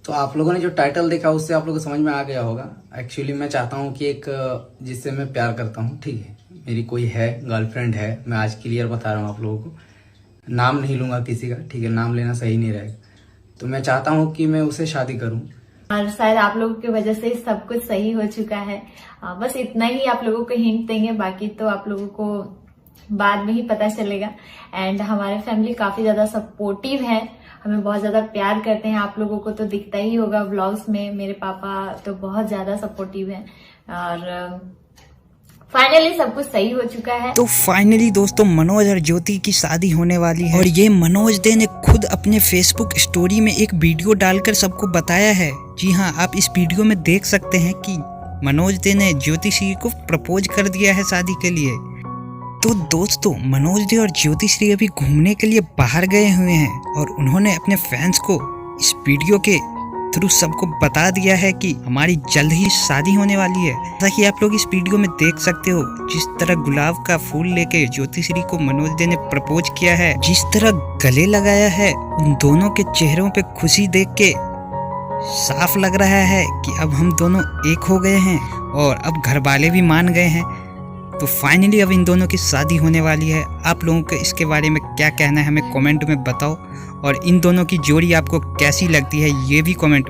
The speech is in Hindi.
तो आप लोगों ने जो टाइटल देखा उससे आप लोगों को समझ में आ गया होगा। एक्चुअली मैं चाहता हूँ कि एक जिससे मैं प्यार करता हूँ, ठीक है, मेरी कोई है, गर्लफ्रेंड है। मैं आज क्लियर बता रहा हूँ आप लोगों को, नाम नहीं लूंगा किसी का, ठीक है, नाम लेना सही नहीं रहेगा। तो मैं चाहता हूँ कि मैं उसे शादी करूँ। और शायद आप लोगों की वजह से सब कुछ सही हो चुका है। बस इतना ही आप लोगों को हिंट देंगे, बाकी तो आप लोगों को बाद में ही पता चलेगा। एंड हमारे फैमिली काफी ज्यादा सपोर्टिव है, हमें बहुत ज्यादा प्यार करते हैं। आप लोगों को तो दिखता ही होगा व्लॉग्स में, मेरे पापा तो बहुत ज्यादा सपोर्टिव है। और फाइनली सब कुछ सही हो चुका है। तो फाइनली दोस्तों मनोज और ज्योति की शादी होने वाली है और ये मनोज दे ने खुद अपने फेसबुक स्टोरी में एक वीडियो डालकर सबको बताया है। जी हाँ, आप इस वीडियो में देख सकते हैं कि मनोज दे ने ज्योति श्री को प्रपोज कर दिया है शादी के लिए। तो दोस्तों मनोज दे और ज्योति श्री अभी घूमने के लिए बाहर गए हुए हैं और उन्होंने अपने फैंस को इस वीडियो के थ्रू सबको बता दिया है कि हमारी जल्द ही शादी होने वाली है। जैसा कि आप लोग इस वीडियो में देख सकते हो, जिस तरह गुलाब का फूल लेके ज्योति श्री को मनोज दे ने प्रपोज किया है, जिस तरह गले लगाया है, उन दोनों के चेहरों पे खुशी देख के साफ लग रहा है कि अब हम दोनों एक हो गए हैं और अब घर वाले भी मान गए हैं। तो फाइनली अब इन दोनों की शादी होने वाली है। आप लोगों को इसके बारे में क्या कहना है हमें कमेंट में बताओ, और इन दोनों की जोड़ी आपको कैसी लगती है ये भी कमेंट